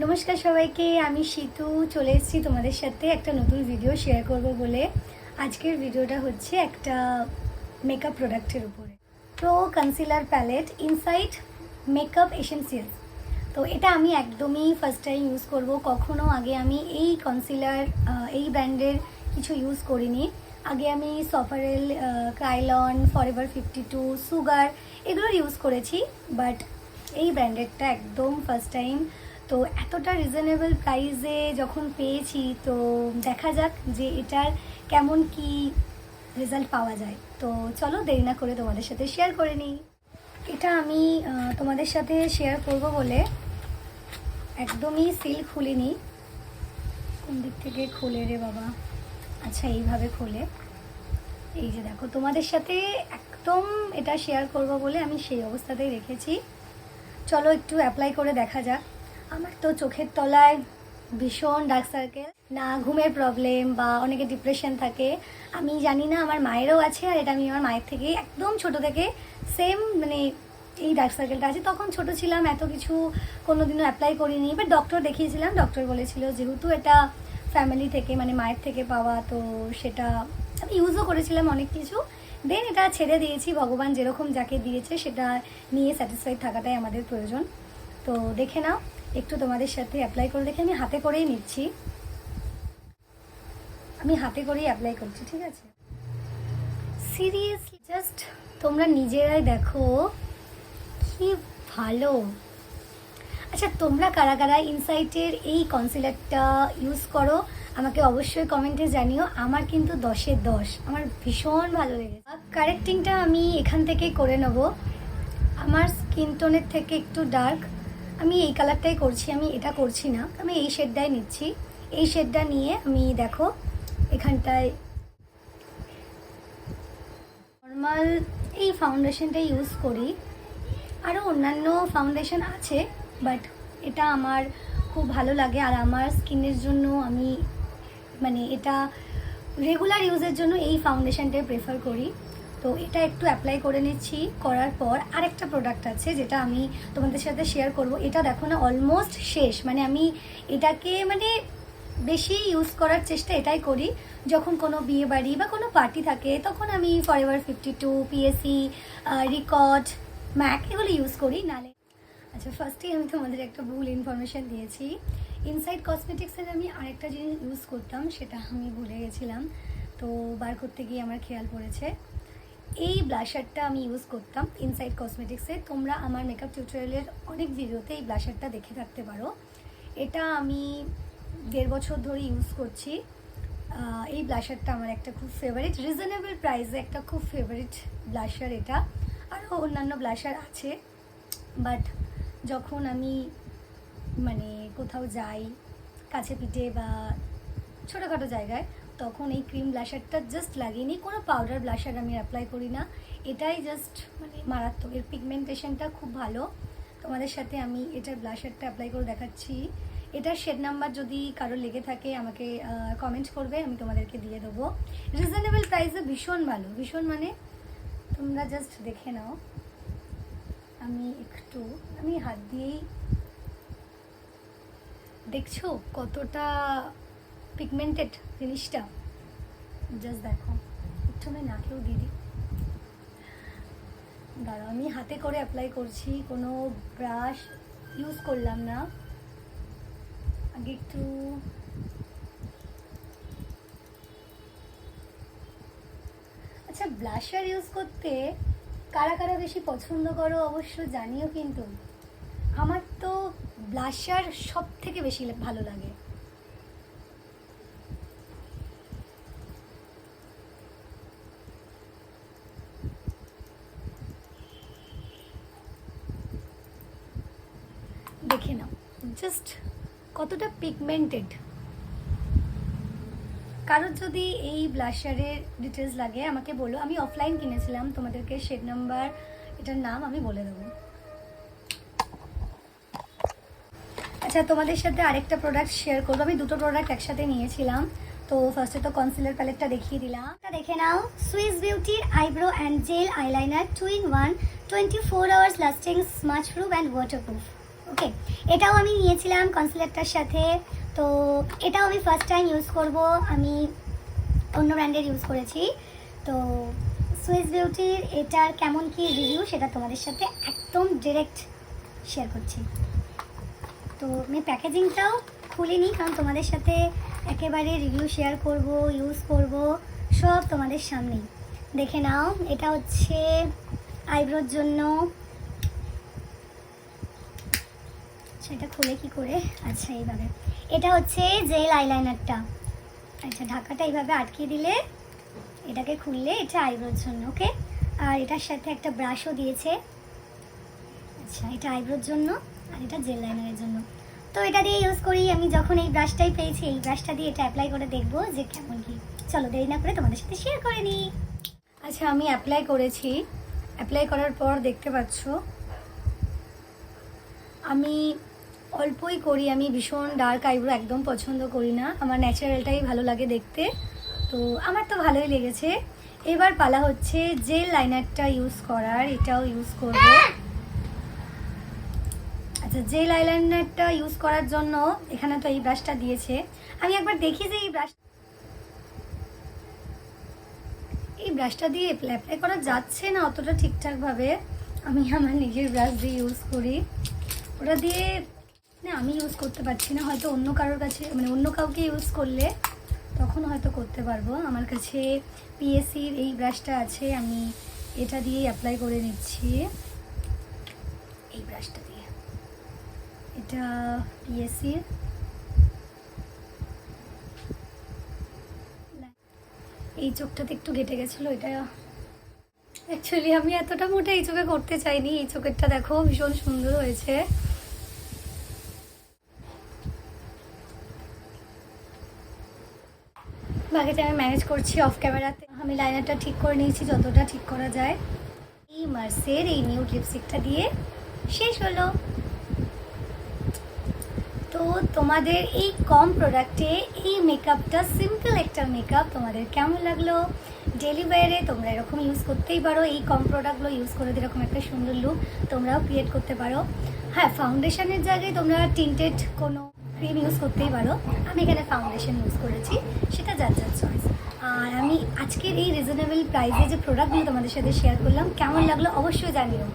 নমস্কার সবাইকে, আমি শীতু চলে এসেছি তোমাদের সাথে একটা নতুন ভিডিও শেয়ার করব বলে। আজকের ভিডিওটা হচ্ছে একটা মেকআপ প্রোডাক্টের উপরে, pro concealer palette inside makeup essentials. তো এটা আমি একদমই ফার্স্ট টাইম ইউজ করব। কখনো আগে আমি এই কনসিলার এই ব্র্যান্ডের কিছু ইউজ করিনি। আগে আমি সফারেল, ক্রাইলন, ফরএভার 52, সুগার এগুলোর ইউজ করেছি, বাট এই ব্র্যান্ডেরটা একদম ফার্স্ট টাইম। তো এতটা রিজনেবল প্রাইসে যখন পেয়েছি, তো দেখা যাক যে এটার কেমন কি রেজাল্ট পাওয়া যায়। তো চলো দেরি না করে তোমাদের সাথে শেয়ার করে নিই। এটা আমি তোমাদের সাথে শেয়ার করব বলে একদমই সিল খুলিনি। কোন দিক থেকে খোলে রে বাবা? আচ্ছা, এইভাবে খোলে। এই যে দেখো, তোমাদের সাথে একদম এটা শেয়ার করব বলে আমি সেই অবস্থাতেই রেখেছি। চলো একটু অ্যাপ্লাই করে দেখা যাক। আমার তো চোখের তলায় ভীষণ ডার্ক সার্কেল, না ঘুমের প্রবলেম বা অনেকে ডিপ্রেশন থাকে। আমি জানি না, আমার মায়েরও আছে, আর এটা আমি আমার মায়ের থেকে একদম ছোট থেকে সেম এই ডার্ক সার্কেলটা আছে। তখন ছোট ছিলাম, এত কিছু কোনোদিনও অ্যাপ্লাই করিনি, বাট ডক্টর দেখিয়েছিলাম। ডক্টর বলেছিল যেহেতু এটা ফ্যামিলি থেকে মায়ের থেকে পাওয়া, তো সেটা আমি ইউজও করেছিলাম অনেক কিছু। দেন এটা ছেড়ে দিয়েছি। ভগবান যেরকম যাকে দিয়েছে সেটা নিয়ে স্যাটিসফাইড থাকাটাই আমাদের প্রয়োজন। তো দেখে নাও, একটু তোমাদের সাথে অ্যাপ্লাই করে দেখে। আমি হাতে করেই নিচ্ছি, আমি হাতে করেই অ্যাপ্লাই করছি, ঠিক আছে? সিরিয়াসলি জাস্ট তোমরা নিজেরাই দেখো কি ভালো। আচ্ছা, তোমরা কারা কারা ইনসাইটের এই কনসিলারটা ইউজ করো আমাকে অবশ্যই কমেন্টে জানিও। আমার কিন্তু 10-এ 10, আমার ভীষণ ভালো লেগেছে। কারেক্টিংটা আমি এখান থেকেই করে নেব। আমার স্কিন টোনের থেকে একটু ডার্ক, আমি এই কালারটাই করছি, আমি এটা করছি না, আমি এই শেডটাই নিচ্ছি। এই শেডটা নিয়ে আমি দেখো এখানটায় নর্মাল এই ফাউন্ডেশনটা ইউজ করি। আরও অন্যান্য ফাউন্ডেশন আছে, বাট এটা আমার খুব ভালো লাগে। আর আমার স্কিনের জন্য আমি এটা রেগুলার ইউজের জন্য এই ফাউন্ডেশনটাই প্রেফার করি। তো এটা একটু অ্যাপ্লাই করে নিচ্ছি। করার পর আরেকটা প্রোডাক্ট আছে যেটা আমি তোমাদের সাথে শেয়ার করব। এটা দেখো না, অলমোস্ট শেষ। আমি এটাকে বেশি ইউজ করার চেষ্টা এটাই করি যখন কোনো বিয়ে বাড়ি বা কোনো পার্টি থাকে, তখন আমি ফরএভার 52, পিএসি, রিকর্ড, ম্যাক এগুলো ইউজ করি। নালে আচ্ছা, ফার্স্টেই আমি তোমাদের একটা ভুল ইনফরমেশান দিয়েছি। ইনসাইড কসমেটিক্সের আমি আরেকটা জিনিস ইউজ করতাম, সেটা আমি ভুলে গেছিলাম। তো বার করতে গিয়ে আমার খেয়াল পড়েছে। এই ব্লাশারটা আমি ইউজ করতাম ইনসাইড কসমেটিক্সে। তোমরা আমার মেকআপ টিউটোরিয়ালের অনেক ভিডিওতে এই ব্লাশারটা দেখে থাকতে পারো। এটা আমি 1.5 বছর ধরে ইউজ করছি। এই ব্লাশারটা আমার একটা খুব ফেভারিট, রিজনেবল প্রাইসে একটা খুব ফেভারিট ব্লাশার এটা। আরও অন্যান্য ব্লাশার আছে, বাট যখন আমি কোথাও যাই কাছে পিঠে বা ছোটোখাটো জায়গায়, তখন এই ক্রিম ব্লাশারটা জাস্ট লাগিয়ে নিই। কোনো পাউডার ব্লাশার আমি অ্যাপ্লাই করি না। এটাই জাস্ট মারাত্মক। এর পিগমেন্টেশনটা খুব ভালো। তোমাদের সাথে আমি এটার ব্লাশারটা অ্যাপ্লাই করে দেখাচ্ছি। এটার শেড নাম্বার যদি কারো লেগে থাকে আমাকে কমেন্ট করবে, আমি তোমাদেরকে দিয়ে দেবো। রিজনেবল প্রাইসে ভীষণ ভালো, ভীষণ তোমরা জাস্ট দেখে নাও। আমি হাত দিয়েই, দেখছো কতটা পিগমেন্টেড জিনিসটা? জাস্ট দেখো, একটু আমি নাকেও দিয়ে দিই। দাঁড়াও, আমি হাতে করে অ্যাপ্লাই করছি, কোনো ব্রাশ ইউজ করলাম না। আগে একটু আচ্ছা, ব্লাশার ইউজ করতে কারা কারা বেশি পছন্দ করো অবশ্য জানিও। কিন্তু আমার তো ব্লাশার সব থেকে বেশি ভালো লাগে। দেখে নাও জাস্ট কতটা পিগমেন্টেড। কারোর যদি এই ব্লাশারের ডিটেলস লাগে আমাকে বলো, আমি অফলাইন কিনেছিলাম। তোমাদেরকে শেড নাম্বার, এটার নাম আমি বলে দেবো। আচ্ছা, তোমাদের সাথে আরেকটা প্রোডাক্ট শেয়ার করবো। আমি দুটো প্রোডাক্ট একসাথে নিয়েছিলাম। তো ফার্স্টে তো কনসিলার প্যালেটটা দেখিয়ে দিলাম। এটা দেখে নাও, সুইস বিউটির eyebrow and gel eyeliner 2 in 1, 24 hours lasting, smudge proof and waterproof. Okay, এটাও আমি নিয়েছিলাম কনসিলারটার সাথে। তো এটাও আমি ফার্স্ট টাইম ইউজ করব, আমি অন্য ব্র্যান্ডের ইউজ করেছি। তো সুইস বিউটির এটার কেমন কি রিভিউ সেটা তোমাদের সাথে একদম ডিরেক্ট শেয়ার করছি। তো আমি প্যাকেজিংটাও খুলিনি, কারণ তোমাদের সাথে একেবারে রিভিউ শেয়ার করব, ইউজ করব সব তোমাদের সামনেই। দেখে নাও, এটা হচ্ছে আইব্রোর জন্য। সেটা খুলে কি করে, আচ্ছা এইভাবে। এটা হচ্ছে জেল আইলাইনারটা, আচ্ছা ঢাকাটা এইভাবে আটকে দিলে, এটাকে খুললে এটা আইব্রোর জন্য। ওকে, আর এটার সাথে একটা ব্রাশও দিয়েছে। আচ্ছা, এটা আইব্রোর জন্য আর এটা জেল লাইনারের জন্য। তো এটা দিয়ে ইউজ করি আমি। যখন এই ব্রাশটাই পেয়েছি, এই ব্রাশটা দিয়ে এটা অ্যাপ্লাই করে দেখবো যে কেমন কি। চলো দেরি না করে তোমাদের সাথে শেয়ার করে নিই। আচ্ছা, আমি অ্যাপ্লাই করেছি। অ্যাপ্লাই করার পর দেখতে পাচ্ছ আমি অল্পই করি, আমি ভীষণ ডার্ক আইব্রো একদম পছন্দ করি না, আমার ন্যাচারালটাই ভালো লাগে দেখতে। তো আমার তো ভালোই লেগেছে। এবার পালা হচ্ছে জেল লাইনারটা ইউজ করার, এটাও ইউজ করব। আচ্ছা, জেল আইলাইনারটা ইউজ করার জন্য এখানে তো এই ব্রাশটা দিয়েছে। আমি একবার দেখি যে এই ব্রাশটা দিয়ে অ্যাপ্লাই করা যাচ্ছে না অতটা ঠিকঠাকভাবে। আমি আমার নিজের ব্রাশ দিয়ে ইউজ করি, ওটা দিয়ে না আমি ইউজ করতে পারছি না। হয়তো অন্য কারোর কাছে, মানে অন্য কাউকে ইউজ করলে তখন হয়তো করতে পারবো। আমার কাছে পিএসসির এই ব্রাশটা আছে, আমি এটা দিয়ে অ্যাপ্লাই করে নিচ্ছি। এই ব্রাশটা দিয়ে, এটা পিএসসির। এই চোখটাতে একটু ঘেটে গেছিলো, এটা অ্যাকচুয়ালি আমি এতটা মোটা এই চোখে করতে চাইনি। এই চোখেরটা দেখো ভীষণ সুন্দর হয়েছে। বাকিটা আমি ম্যানেজ করছি অফ ক্যামেরাতে। আমি লাইনারটা ঠিক করে নিয়েছি যতটা ঠিক করা যায়। এই মার্সের এই নিউড লিপস্টিকটা দিয়ে শেষ হলো। তো তোমাদের এই কম প্রোডাক্টে এই মেকআপটা, সিম্পল একটা মেকআপ, তোমাদের কেমন লাগলো? ডেলি ওয়্যারে তোমরা এরকম ইউজ করতেই পারো। এই কম প্রোডাক্টগুলো ইউজ করে এরকম একটা সুন্দর লুক তোমরাও ক্রিয়েট করতে পারো। হ্যাঁ, ফাউন্ডেশনের জায়গায় তোমরা টিন্টেড কোনো ক্রিম ইউজ করতেই পারো। আমি এখানে ফাউন্ডেশন ইউজ করেছি, সেটা যার যার চয়েস। আর আমি আজকের এই রিজনেবল প্রাইসে যে প্রোডাক্টগুলো তোমাদের সাথে শেয়ার করলাম, কেমন লাগলো অবশ্যই জানিও।